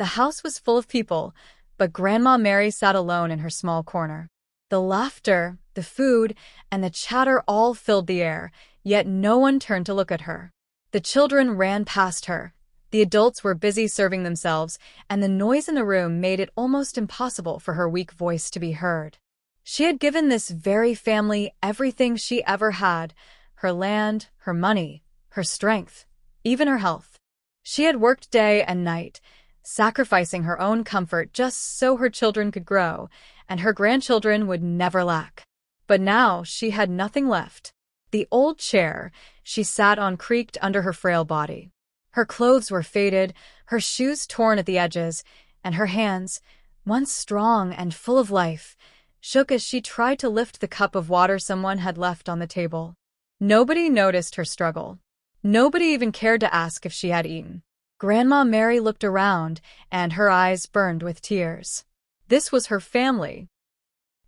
The house was full of people, but Grandma Mary sat alone in her small corner. The laughter, the food, and the chatter all filled the air, yet no one turned to look at her. The children ran past her. The adults were busy serving themselves, and the noise in the room made it almost impossible for her weak voice to be heard. She had given this very family everything she ever had: her land, her money, her strength, even her health. She had worked day and night, sacrificing her own comfort just so her children could grow, and her grandchildren would never lack. But now she had nothing left. The old chair she sat on creaked under her frail body. Her clothes were faded, her shoes torn at the edges, and her hands, once strong and full of life, shook as she tried to lift the cup of water someone had left on the table. Nobody noticed her struggle. Nobody even cared to ask if she had eaten. Grandma Mary looked around, and her eyes burned with tears. This was her family.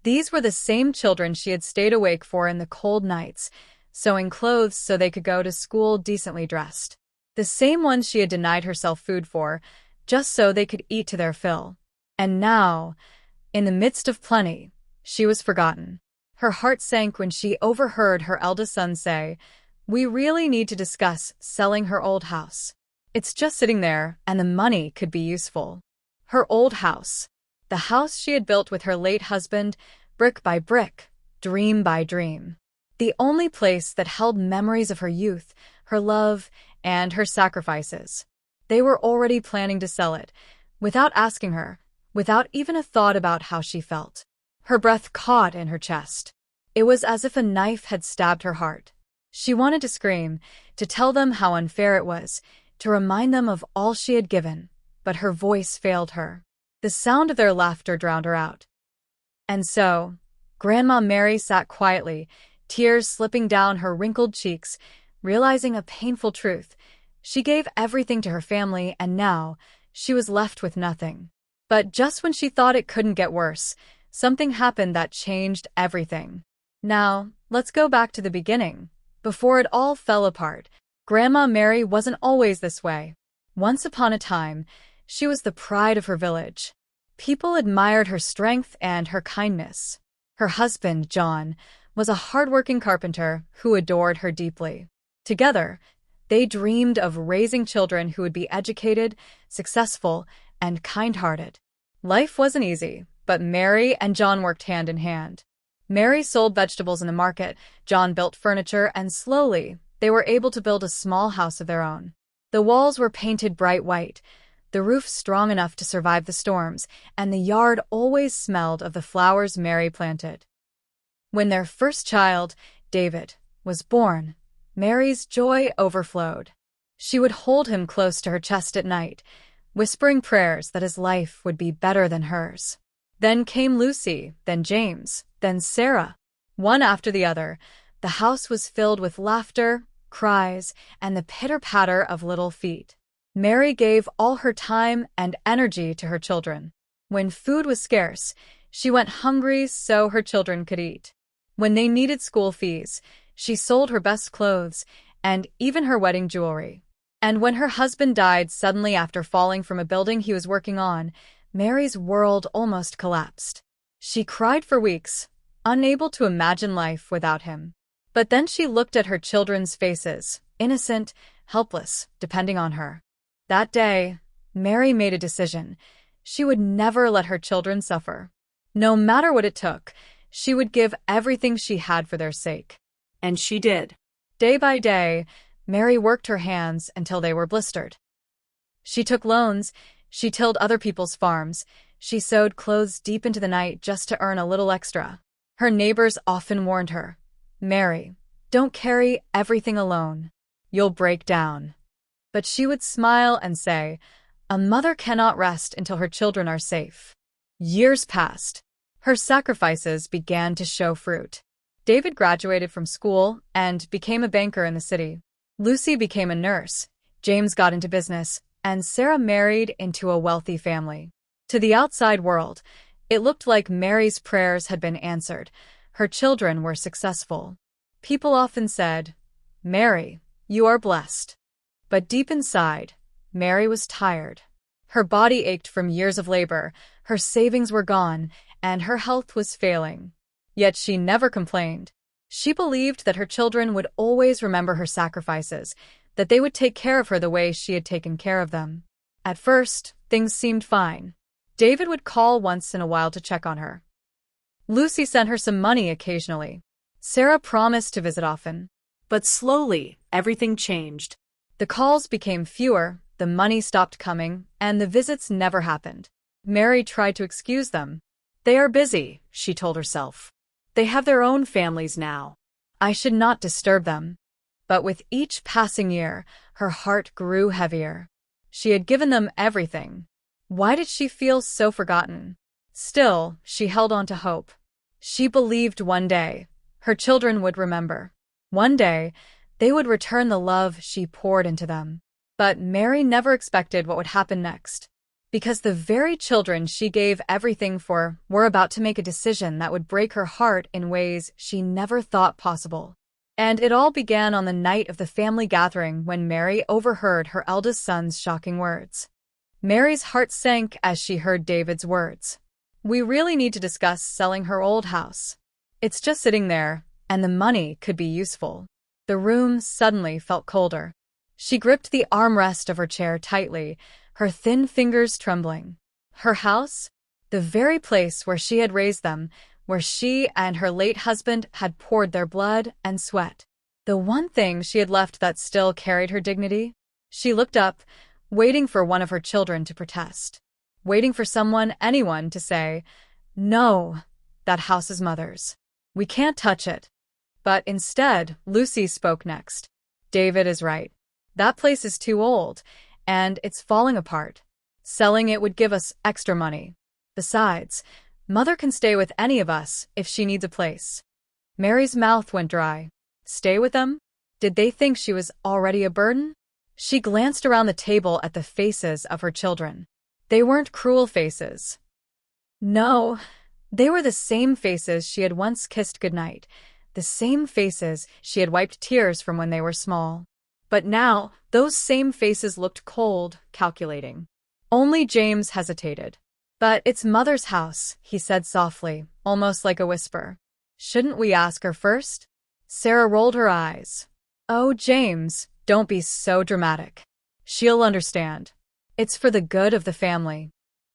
These were the same children she had stayed awake for in the cold nights, sewing clothes so they could go to school decently dressed. The same ones she had denied herself food for, just so they could eat to their fill. And now, in the midst of plenty, she was forgotten. Her heart sank when she overheard her eldest son say, "We really need to discuss selling her old house. It's just sitting there, and the money could be useful." Her old house. The house she had built with her late husband, brick by brick, dream by dream. The only place that held memories of her youth, her love, and her sacrifices. They were already planning to sell it, without asking her, without even a thought about how she felt. Her breath caught in her chest. It was as if a knife had stabbed her heart. She wanted to scream, to tell them how unfair it was, to remind them of all she had given, but her voice failed her. The sound of their laughter drowned her out. And so, Grandma Mary sat quietly, tears slipping down her wrinkled cheeks, realizing a painful truth. She gave everything to her family, and now she was left with nothing. But just when she thought it couldn't get worse, something happened that changed everything. Now, let's go back to the beginning. Before it all fell apart, Grandma Mary wasn't always this way. Once upon a time, she was the pride of her village. People admired her strength and her kindness. Her husband, John, was a hardworking carpenter who adored her deeply. Together, they dreamed of raising children who would be educated, successful, and kind-hearted. Life wasn't easy, but Mary and John worked hand in hand. Mary sold vegetables in the market, John built furniture, and slowly, they were able to build a small house of their own. The walls were painted bright white, the roof strong enough to survive the storms, and the yard always smelled of the flowers Mary planted. When their first child, David, was born, Mary's joy overflowed. She would hold him close to her chest at night, whispering prayers that his life would be better than hers. Then came Lucy, then James, then Sarah. One after the other, the house was filled with laughter, cries, and the pitter-patter of little feet. Mary gave all her time and energy to her children. When food was scarce, she went hungry so her children could eat. When they needed school fees, she sold her best clothes and even her wedding jewelry. And when her husband died suddenly after falling from a building he was working on, Mary's world almost collapsed. She cried for weeks, unable to imagine life without him. But then she looked at her children's faces, innocent, helpless, depending on her. That day, Mary made a decision. She would never let her children suffer. No matter what it took, she would give everything she had for their sake. And she did. Day by day, Mary worked her hands until they were blistered. She took loans, she tilled other people's farms, she sewed clothes deep into the night just to earn a little extra. Her neighbors often warned her, "Mary, don't carry everything alone. You'll break down." But she would smile and say, "A mother cannot rest until her children are safe." Years passed. Her sacrifices began to show fruit. David graduated from school and became a banker in the city. Lucy became a nurse, James got into business, and Sarah married into a wealthy family. To the outside world, it looked like Mary's prayers had been answered. Her children were successful. People often said, "Mary, you are blessed." But deep inside, Mary was tired. Her body ached from years of labor, her savings were gone, and her health was failing. Yet she never complained. She believed that her children would always remember her sacrifices, that they would take care of her the way she had taken care of them. At first, things seemed fine. David would call once in a while to check on her. Lucy sent her some money occasionally. Sarah promised to visit often. But slowly, everything changed. The calls became fewer, the money stopped coming, and the visits never happened. Mary tried to excuse them. They are busy, she told herself. They have their own families now. I should not disturb them. But with each passing year, her heart grew heavier. She had given them everything. Why did she feel so forgotten? Still, she held on to hope. She believed one day, her children would remember. One day, they would return the love she poured into them. But Mary never expected what would happen next. Because the very children she gave everything for were about to make a decision that would break her heart in ways she never thought possible. And it all began on the night of the family gathering when Mary overheard her eldest son's shocking words. Mary's heart sank as she heard David's words. We really need to discuss selling her old house. It's just sitting there, and the money could be useful. The room suddenly felt colder. She gripped the armrest of her chair tightly, her thin fingers trembling. Her house? The very place where she had raised them, where she and her late husband had poured their blood and sweat. The one thing she had left that still carried her dignity? She looked up, waiting for one of her children to protest. Waiting for someone, anyone, to say, "No, that house is Mother's. We can't touch it." But instead, Lucy spoke next. David is right. That place is too old, and it's falling apart. Selling it would give us extra money. Besides, Mother can stay with any of us if she needs a place. Mary's mouth went dry. Stay with them? Did they think she was already a burden? She glanced around the table at the faces of her children. They weren't cruel faces. No, they were the same faces she had once kissed goodnight, the same faces she had wiped tears from when they were small. But now, those same faces looked cold, calculating. Only James hesitated. "But it's Mother's house," he said softly, almost like a whisper. "Shouldn't we ask her first?" Sarah rolled her eyes. "Oh, James, don't be so dramatic. She'll understand. It's for the good of the family."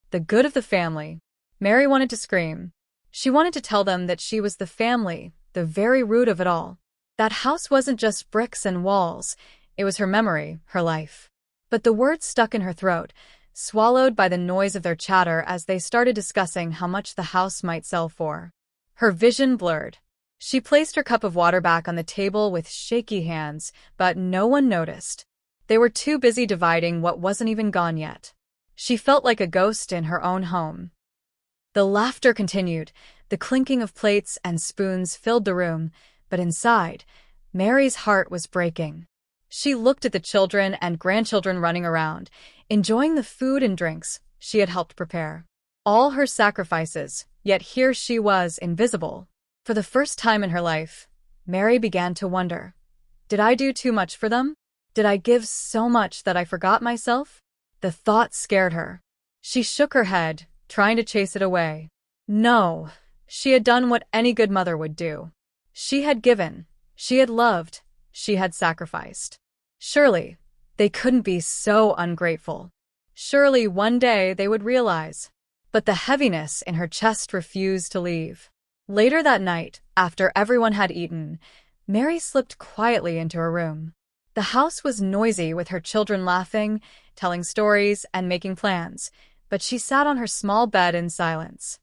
The good of the family. Mary wanted to scream. She wanted to tell them that she was the family, the very root of it all. That house wasn't just bricks and walls. It was her memory, her life. But the words stuck in her throat, swallowed by the noise of their chatter as they started discussing how much the house might sell for. Her vision blurred. She placed her cup of water back on the table with shaky hands, but no one noticed. They were too busy dividing what wasn't even gone yet. She felt like a ghost in her own home. The laughter continued. The clinking of plates and spoons filled the room, but inside, Mary's heart was breaking. She looked at the children and grandchildren running around, enjoying the food and drinks she had helped prepare. All her sacrifices, yet here she was, invisible. For the first time in her life, Mary began to wonder, did I do too much for them? Did I give so much that I forgot myself? The thought scared her. She shook her head, trying to chase it away. No, she had done what any good mother would do. She had given, she had loved, she had sacrificed. Surely, they couldn't be so ungrateful. Surely one day they would realize. But the heaviness in her chest refused to leave. Later that night, after everyone had eaten, Mary slipped quietly into her room. The house was noisy with her children laughing, telling stories, and making plans, but she sat on her small bed in silence.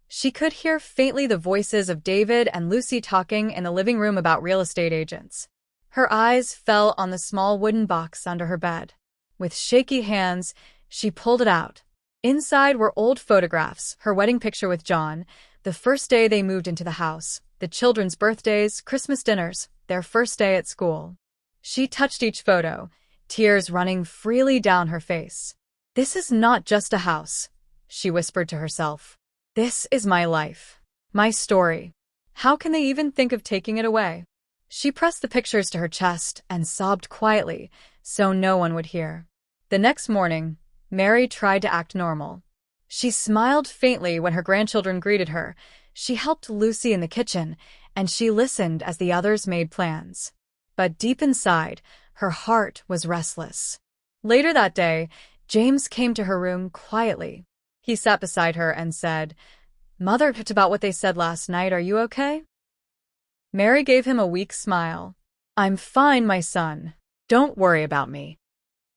She could hear faintly the voices of David and Lucy talking in the living room about real estate agents. Her eyes fell on the small wooden box under her bed. With shaky hands, she pulled it out. Inside were old photographs, her wedding picture with John, the first day they moved into the house, the children's birthdays, Christmas dinners, their first day at school. She touched each photo, tears running freely down her face. "This is not just a house," she whispered to herself. "This is my life, my story. How can they even think of taking it away?" She pressed the pictures to her chest and sobbed quietly, so no one would hear. The next morning, Mary tried to act normal. She smiled faintly when her grandchildren greeted her. She helped Lucy in the kitchen, and she listened as the others made plans. But deep inside, her heart was restless. Later that day, James came to her room quietly. He sat beside her and said, "Mother talked about what they said last night. Are you okay?" Mary gave him a weak smile. "I'm fine, my son. Don't worry about me."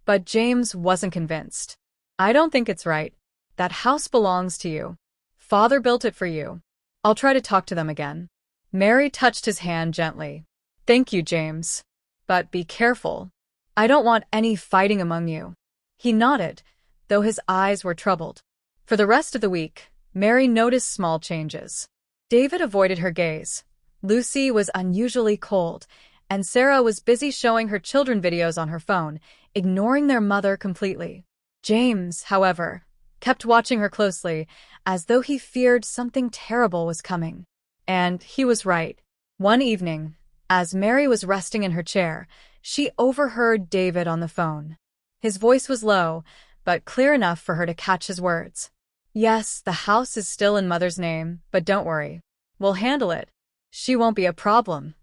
But James wasn't convinced. "I don't think it's right. That house belongs to you. Father built it for you. I'll try to talk to them again." Mary touched his hand gently. "Thank you, James. But be careful. I don't want any fighting among you." He nodded, though his eyes were troubled. For the rest of the week, Mary noticed small changes. David avoided her gaze. Lucy was unusually cold, and Sarah was busy showing her children videos on her phone, ignoring their mother completely. James, however, kept watching her closely, as though he feared something terrible was coming. And he was right. One evening, as Mary was resting in her chair, she overheard David on the phone. His voice was low, but clear enough for her to catch his words. "Yes, the house is still in Mother's name, but don't worry. We'll handle it. She won't be a problem."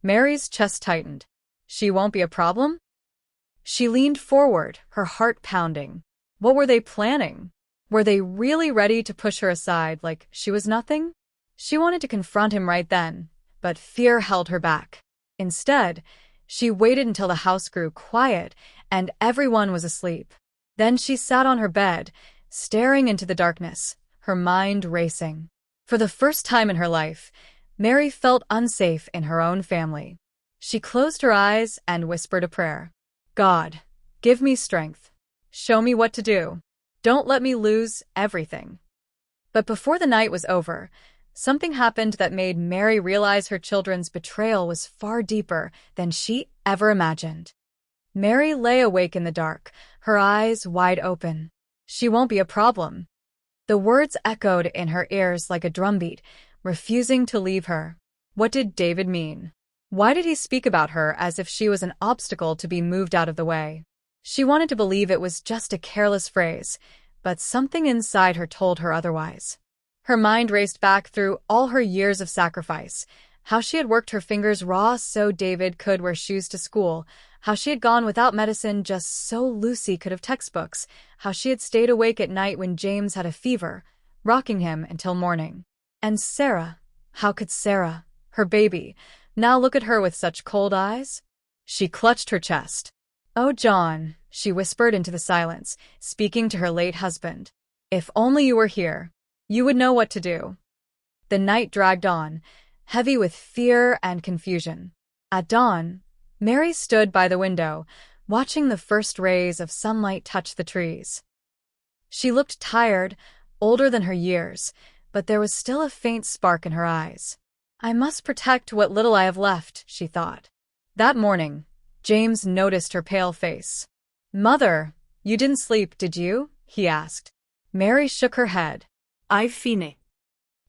Mary's chest tightened. She won't be a problem? She leaned forward, her heart pounding. What were they planning? Were they really ready to push her aside like she was nothing? She wanted to confront him right then, but fear held her back. Instead, she waited until the house grew quiet and everyone was asleep. Then she sat on her bed, staring into the darkness, her mind racing. For the first time in her life, Mary felt unsafe in her own family. She closed her eyes and whispered a prayer. "God, give me strength. Show me what to do. Don't let me lose everything." But before the night was over, something happened that made Mary realize her children's betrayal was far deeper than she ever imagined. Mary lay awake in the dark, her eyes wide open. "She won't be a problem." The words echoed in her ears like a drumbeat, refusing to leave her. What did David mean? Why did he speak about her as if she was an obstacle to be moved out of the way? She wanted to believe it was just a careless phrase, but something inside her told her otherwise. Her mind raced back through all her years of sacrifice, how she had worked her fingers raw so David could wear shoes to school, how she had gone without medicine just so Lucy could have textbooks, how she had stayed awake at night when James had a fever, rocking him until morning. And Sarah, how could Sarah, her baby, now look at her with such cold eyes? She clutched her chest. "Oh, John," she whispered into the silence, speaking to her late husband. "If only you were here, you would know what to do." The night dragged on, heavy with fear and confusion. At dawn, Mary stood by the window, watching the first rays of sunlight touch the trees. She looked tired, older than her years, but there was still a faint spark in her eyes. "I must protect what little I have left," she thought. That morning, James noticed her pale face. "Mother, you didn't sleep, did you?" he asked. Mary shook her head. "I've fine."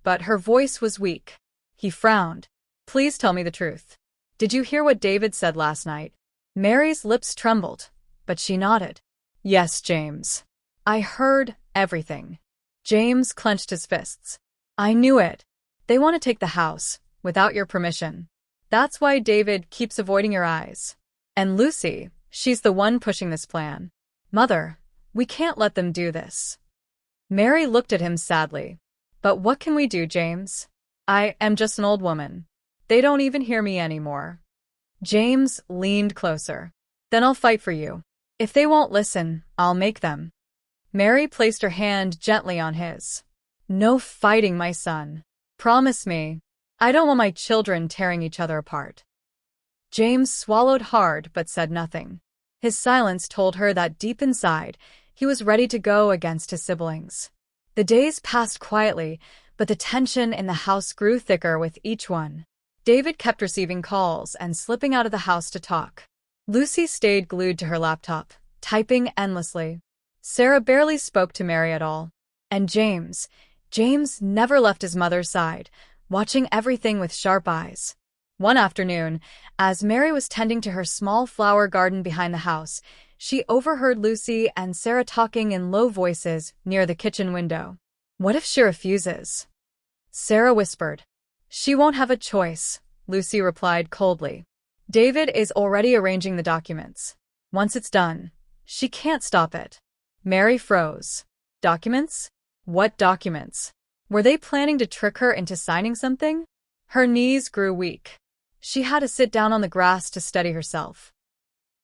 But her voice was weak. He frowned. "Please tell me the truth. Did you hear what David said last night?" Mary's lips trembled, but she nodded. "Yes, James. I heard everything." James clenched his fists. "I knew it. They want to take the house, without your permission. That's why David keeps avoiding your eyes. And Lucy, she's the one pushing this plan. Mother, we can't let them do this." Mary looked at him sadly. "But what can we do, James? I am just an old woman. They don't even hear me anymore." James leaned closer. "Then I'll fight for you. If they won't listen, I'll make them." Mary placed her hand gently on his. "No fighting, my son. Promise me. I don't want my children tearing each other apart." James swallowed hard but said nothing. His silence told her that deep inside, he was ready to go against his siblings. The days passed quietly, but the tension in the house grew thicker with each one. David kept receiving calls and slipping out of the house to talk. Lucy stayed glued to her laptop, typing endlessly. Sarah barely spoke to Mary at all. And James never left his mother's side, watching everything with sharp eyes. One afternoon, as Mary was tending to her small flower garden behind the house, she overheard Lucy and Sarah talking in low voices near the kitchen window. What if she refuses? Sarah whispered. She won't have a choice, Lucy replied coldly. David is already arranging the documents. Once it's done, she can't stop it. Mary froze. Documents? What documents? Were they planning to trick her into signing something? Her knees grew weak. She had to sit down on the grass to steady herself.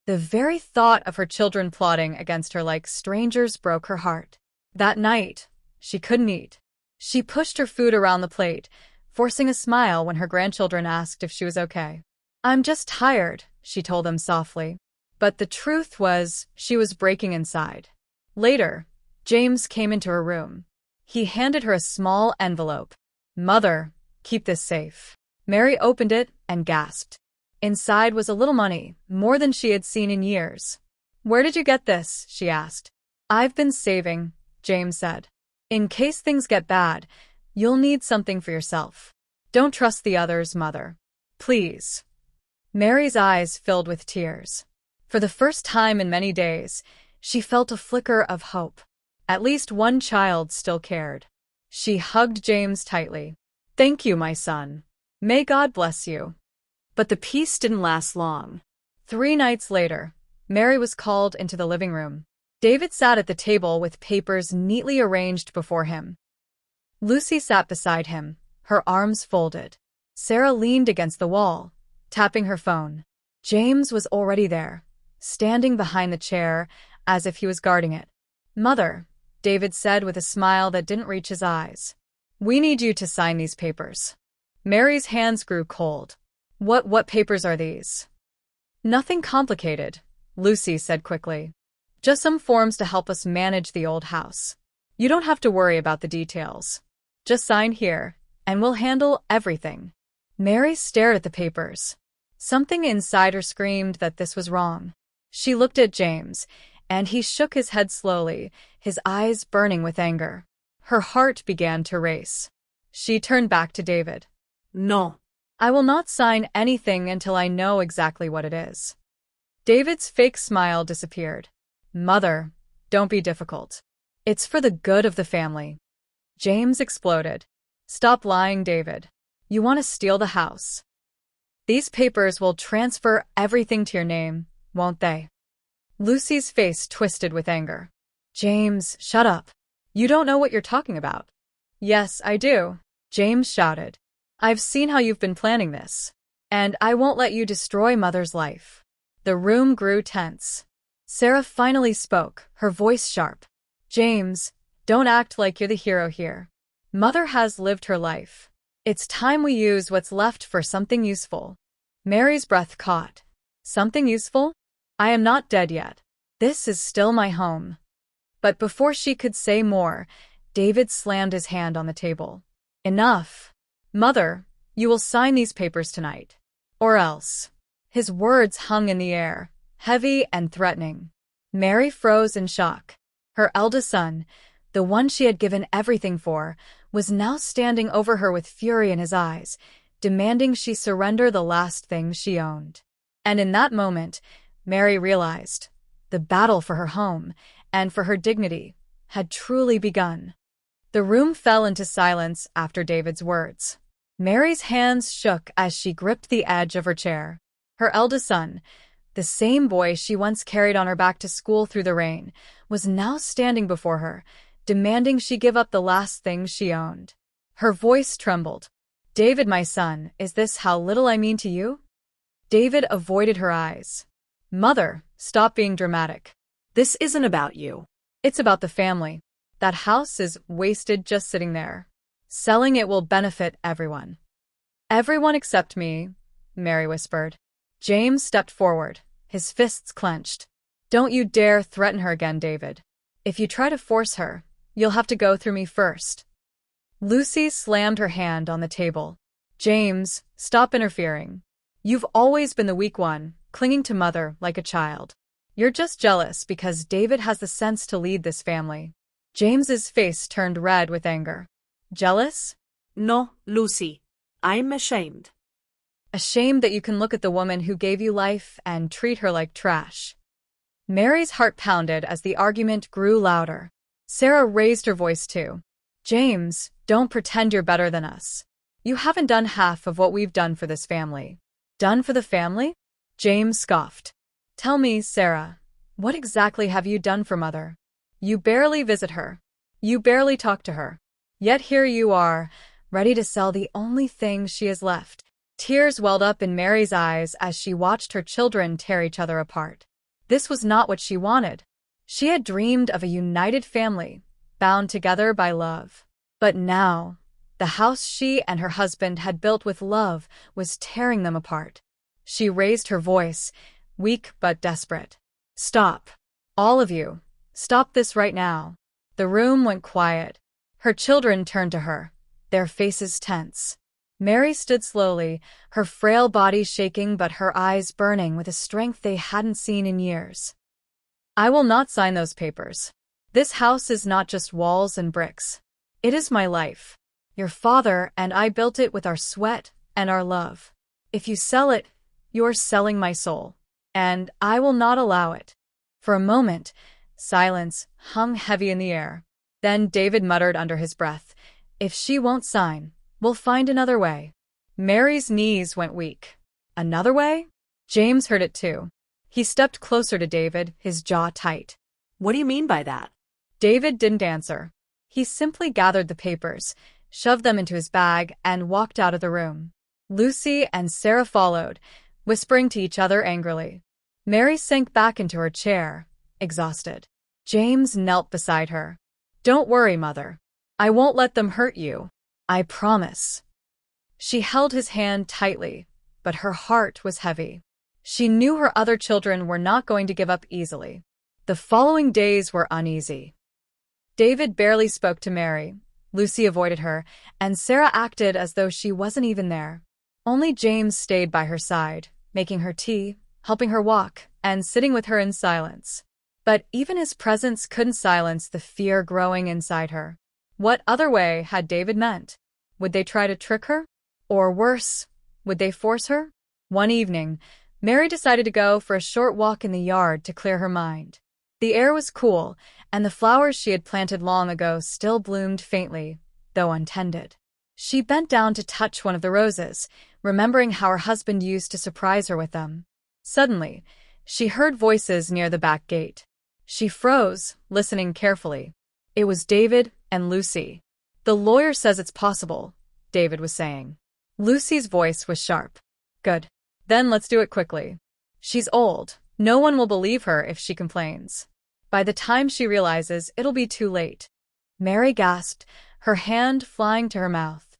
The very thought of her children plotting against her like strangers broke her heart. That night, she couldn't eat. She pushed her food around the plate, forcing a smile when her grandchildren asked if she was okay. I'm just tired, she told them softly. But the truth was, she was breaking inside. Later, James came into her room. He handed her a small envelope. Mother, keep this safe. Mary opened it and gasped. Inside was a little money, more than she had seen in years. Where did you get this? She asked. I've been saving, James said. In case things get bad, you'll need something for yourself. Don't trust the others, Mother. Please. Mary's eyes filled with tears. For the first time in many days, she felt a flicker of hope. At least one child still cared. She hugged James tightly. Thank you, my son. May God bless you. But the peace didn't last long. 3 nights later, Mary was called into the living room. David sat at the table with papers neatly arranged before him. Lucy sat beside him, her arms folded. Sarah leaned against the wall, tapping her phone. James was already there, standing behind the chair as if he was guarding it. Mother, David said with a smile that didn't reach his eyes. We need you to sign these papers. Mary's hands grew cold. What papers are these? Nothing complicated, Lucy said quickly. Just some forms to help us manage the old house. You don't have to worry about the details. Just sign here, and we'll handle everything. Mary stared at the papers. Something inside her screamed that this was wrong. She looked at James, and he shook his head slowly, his eyes burning with anger. Her heart began to race. She turned back to David. No. I will not sign anything until I know exactly what it is. David's fake smile disappeared. Mother, don't be difficult. It's for the good of the family. James exploded. Stop lying, David. You want to steal the house. These papers will transfer everything to your name, won't they? Lucy's face twisted with anger. James, shut up. You don't know what you're talking about. Yes, I do, James shouted. I've seen how you've been planning this. And I won't let you destroy Mother's life. The room grew tense. Sarah finally spoke, her voice sharp. James, don't act like you're the hero here. Mother has lived her life. It's time we use what's left for something useful. Mary's breath caught. Something useful? I am not dead yet. This is still my home. But before she could say more, David slammed his hand on the table. Enough. Mother, you will sign these papers tonight. Or else. His words hung in the air, heavy and threatening. Mary froze in shock. Her eldest son, the one she had given everything for, was now standing over her with fury in his eyes, demanding she surrender the last thing she owned. And in that moment, Mary realized the battle for her home and for her dignity had truly begun. The room fell into silence after David's words. Mary's hands shook as she gripped the edge of her chair. Her eldest son, the same boy she once carried on her back to school through the rain, was now standing before her, demanding she give up the last thing she owned. Her voice trembled. David, my son, is this how little I mean to you? David avoided her eyes. Mother, stop being dramatic. This isn't about you. It's about the family. That house is wasted just sitting there. Selling it will benefit everyone. Everyone except me, Mary whispered. James stepped forward, his fists clenched. Don't you dare threaten her again, David. If you try to force her, you'll have to go through me first. Lucy slammed her hand on the table. James, stop interfering. You've always been the weak one, clinging to Mother like a child. You're just jealous because David has the sense to lead this family. James's face turned red with anger. Jealous? No, Lucy. I'm ashamed. Ashamed that you can look at the woman who gave you life and treat her like trash. Mary's heart pounded as the argument grew louder. Sarah raised her voice too. James, don't pretend you're better than us. You haven't done half of what we've done for this family. Done for the family? James scoffed. Tell me, Sarah, what exactly have you done for Mother? You barely visit her. You barely talk to her. Yet here you are, ready to sell the only thing she has left. Tears welled up in Mary's eyes as she watched her children tear each other apart. This was not what she wanted. She had dreamed of a united family, bound together by love. But now, the house she and her husband had built with love was tearing them apart. She raised her voice, weak but desperate. Stop. All of you. Stop this right now. The room went quiet. Her children turned to her, their faces tense. Mary stood slowly, her frail body shaking but her eyes burning with a strength they hadn't seen in years. I will not sign those papers. This house is not just walls and bricks. It is my life. Your father and I built it with our sweat and our love. If you sell it, you're selling my soul. And I will not allow it. For a moment, silence hung heavy in the air. Then David muttered under his breath, If she won't sign, we'll find another way. Mary's knees went weak. Another way? James heard it too. He stepped closer to David, his jaw tight. What do you mean by that? David didn't answer. He simply gathered the papers, shoved them into his bag, and walked out of the room. Lucy and Sarah followed, whispering to each other angrily. Mary sank back into her chair, exhausted. James knelt beside her. Don't worry, Mother. I won't let them hurt you. I promise. She held his hand tightly, but her heart was heavy. She knew her other children were not going to give up easily. The following days were uneasy. David barely spoke to Mary. Lucy avoided her, and Sarah acted as though she wasn't even there. Only James stayed by her side, making her tea, helping her walk, and sitting with her in silence. But even his presence couldn't silence the fear growing inside her. What other way had David meant? Would they try to trick her? Or worse, would they force her? One evening, Mary decided to go for a short walk in the yard to clear her mind. The air was cool, and the flowers she had planted long ago still bloomed faintly, though untended. She bent down to touch one of the roses, remembering how her husband used to surprise her with them. Suddenly, she heard voices near the back gate. She froze, listening carefully. It was David and Lucy. The lawyer says it's possible, David was saying. Lucy's voice was sharp. Good. Then let's do it quickly. She's old. No one will believe her if she complains. By the time she realizes, it'll be too late. Mary gasped, her hand flying to her mouth.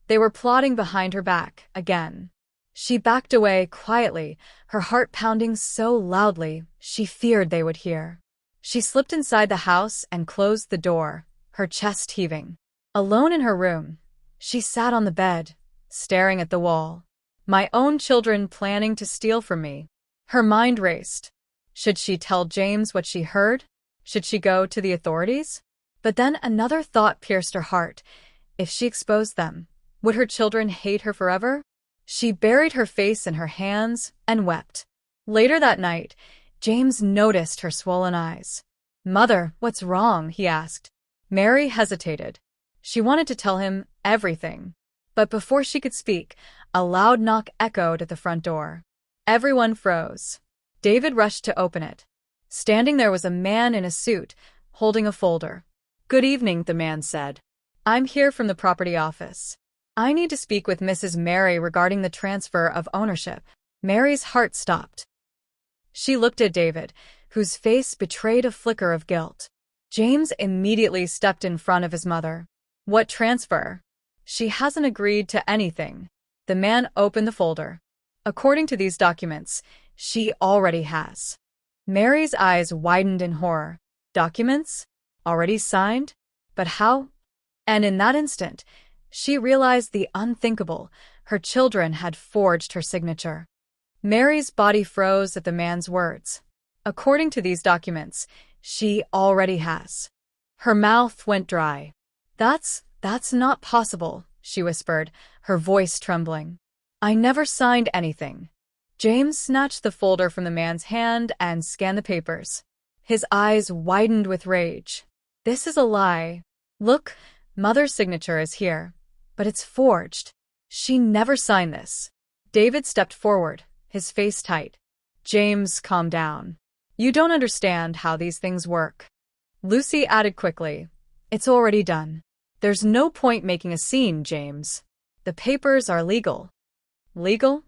They were plotting behind her back, again. She backed away quietly, her heart pounding so loudly she feared they would hear. She slipped inside the house and closed the door, her chest heaving. Alone in her room, she sat on the bed, staring at the wall. My own children planning to steal from me. Her mind raced. Should she tell James what she heard? Should she go to the authorities? But then another thought pierced her heart. If she exposed them, would her children hate her forever? She buried her face in her hands and wept. Later that night, James noticed her swollen eyes. Mother, what's wrong? He asked. Mary hesitated. She wanted to tell him everything. But before she could speak, a loud knock echoed at the front door. Everyone froze. David rushed to open it. Standing there was a man in a suit, holding a folder. Good evening, the man said. I'm here from the property office. I need to speak with Mrs. Mary regarding the transfer of ownership. Mary's heart stopped. She looked at David, whose face betrayed a flicker of guilt. James immediately stepped in front of his mother. What transfer? She hasn't agreed to anything. The man opened the folder. According to these documents, she already has. Mary's eyes widened in horror. Documents? Already signed? But how? And in that instant, she realized the unthinkable. Her children had forged her signature. Mary's body froze at the man's words. According to these documents, she already has. Her mouth went dry. That's not possible, she whispered, her voice trembling. I never signed anything. James snatched the folder from the man's hand and scanned the papers. His eyes widened with rage. This is a lie. Look, Mother's signature is here, but it's forged. She never signed this. David stepped forward, his face tight. James, calm down. You don't understand how these things work. Lucy added quickly. It's already done. There's no point making a scene, James. The papers are legal. Legal?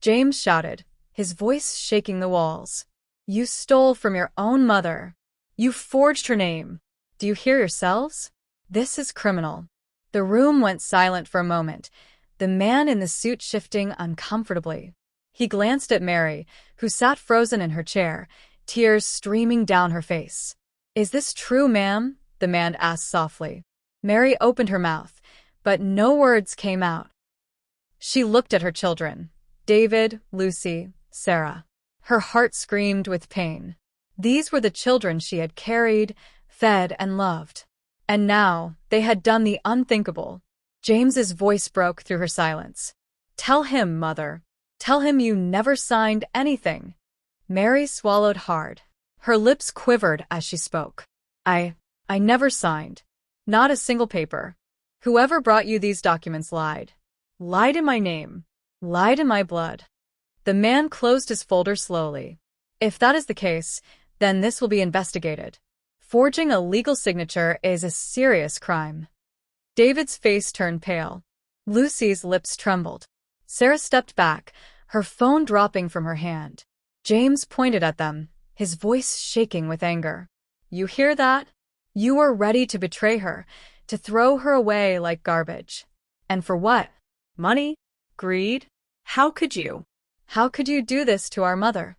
James shouted, his voice shaking the walls. You stole from your own mother. You forged her name. Do you hear yourselves? This is criminal. The room went silent for a moment, the man in the suit shifting uncomfortably. He glanced at Mary, who sat frozen in her chair, tears streaming down her face. Is this true, ma'am? The man asked softly. Mary opened her mouth, but no words came out. She looked at her children, David, Lucy, Sarah. Her heart screamed with pain. These were the children she had carried, fed, and loved. And now, they had done the unthinkable. James's voice broke through her silence. Tell him, Mother. Tell him you never signed anything. Mary swallowed hard. Her lips quivered as she spoke. I never signed. Not a single paper. Whoever brought you these documents lied. Lied in my name. Lied in my blood. The man closed his folder slowly. If that is the case, then this will be investigated. Forging a legal signature is a serious crime. David's face turned pale. Lucy's lips trembled. Sarah stepped back, her phone dropping from her hand. James pointed at them, his voice shaking with anger. You hear that? You were ready to betray her, to throw her away like garbage. And for what? Money? Greed? How could you? How could you do this to our mother?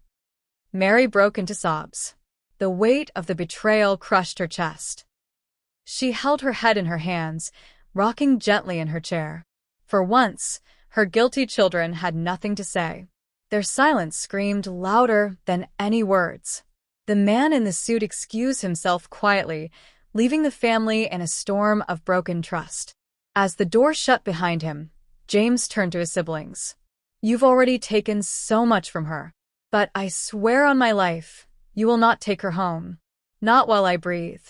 Mary broke into sobs. The weight of the betrayal crushed her chest. She held her head in her hands, rocking gently in her chair. For once, her guilty children had nothing to say. Their silence screamed louder than any words. The man in the suit excused himself quietly, leaving the family in a storm of broken trust. As the door shut behind him, James turned to his siblings. You've already taken so much from her, but I swear on my life, you will not take her home. Not while I breathe.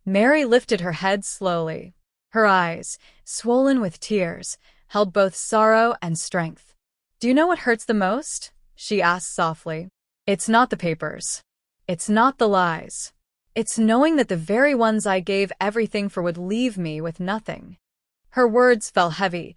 Mary lifted her head slowly. Her eyes, swollen with tears, held both sorrow and strength. Do you know what hurts the most? She asked softly. It's not the papers. It's not the lies. It's knowing that the very ones I gave everything for would leave me with nothing. Her words fell heavy,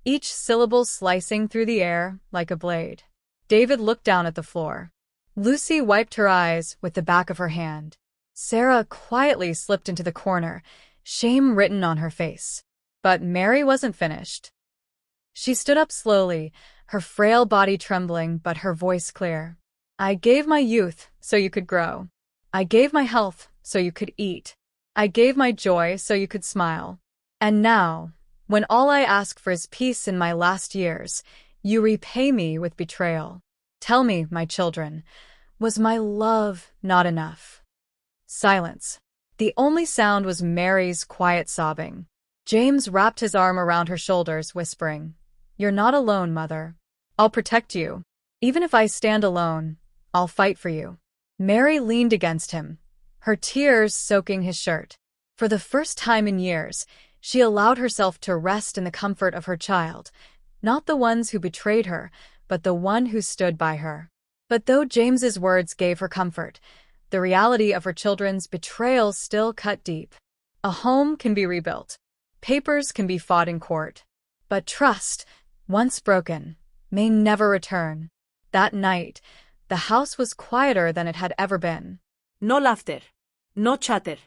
each syllable slicing through the air like a blade. David looked down at the floor. Lucy wiped her eyes with the back of her hand. Sarah quietly slipped into the corner, shame written on her face. But Mary wasn't finished. She stood up slowly, her frail body trembling but her voice clear. I gave my youth so you could grow. I gave my health so you could eat. I gave my joy so you could smile. And now, when all I ask for is peace in my last years, you repay me with betrayal. Tell me, my children, was my love not enough? Silence. The only sound was Mary's quiet sobbing. James wrapped his arm around her shoulders, whispering, You're not alone, Mother. I'll protect you. Even if I stand alone, I'll fight for you. Mary leaned against him, her tears soaking his shirt. For the first time in years, she allowed herself to rest in the comfort of her child, not the ones who betrayed her, but the one who stood by her. But though James's words gave her comfort, the reality of her children's betrayal still cut deep. A home can be rebuilt. Papers can be fought in court. But trust, once broken, may never return. That night, the house was quieter than it had ever been. No laughter. No chatter.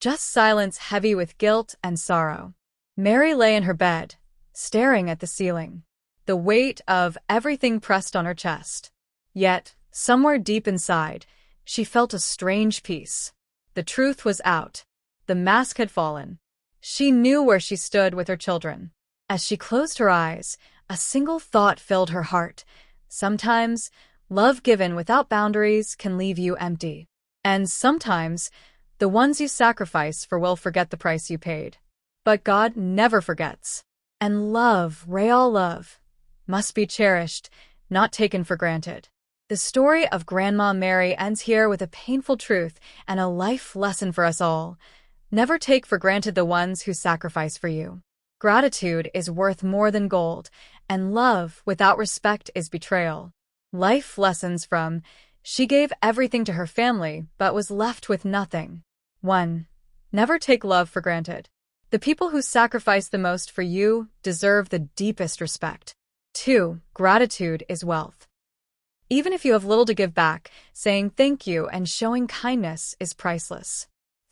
Just silence heavy with guilt and sorrow. Mary lay in her bed, staring at the ceiling. The weight of everything pressed on her chest. Yet, somewhere deep inside, she felt a strange peace. The truth was out. The mask had fallen. She knew where she stood with her children. As she closed her eyes, a single thought filled her heart. Sometimes, love given without boundaries can leave you empty. And sometimes, the ones you sacrifice for will forget the price you paid. But God never forgets. And love, real love, must be cherished, not taken for granted. The story of Grandma Mary ends here with a painful truth and a life lesson for us all. Never take for granted the ones who sacrifice for you. Gratitude is worth more than gold, and love without respect is betrayal. Life lessons from She gave everything to her family but was left with nothing. 1. Never take love for granted. The people who sacrifice the most for you deserve the deepest respect. 2. Gratitude is wealth. Even if you have little to give back, saying thank you and showing kindness is priceless.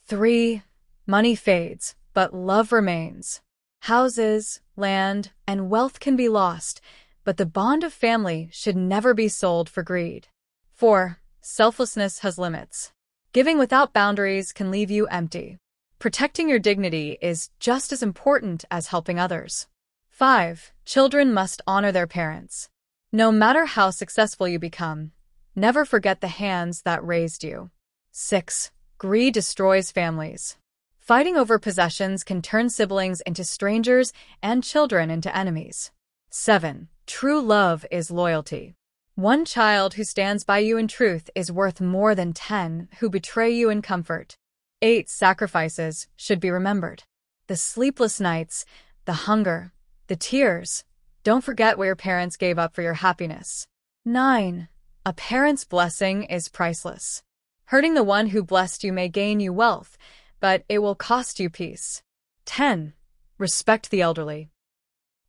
3. Money fades, but love remains. Houses, land, and wealth can be lost, but the bond of family should never be sold for greed. 4. Selflessness has limits. Giving without boundaries can leave you empty. Protecting your dignity is just as important as helping others. 5. Children must honor their parents. No matter how successful you become, never forget the hands that raised you. 6. Greed destroys families. Fighting over possessions can turn siblings into strangers and children into enemies. 7. True love is loyalty. One child who stands by you in truth is worth more than 10 who betray you in comfort. 8. Sacrifices should be remembered. The sleepless nights, the hunger, the tears. Don't forget what your parents gave up for your happiness. 9. A parent's blessing is priceless. Hurting the one who blessed you may gain you wealth, but it will cost you peace. 10. Respect the elderly.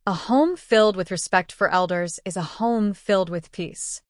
A home filled with respect for elders is a home filled with peace.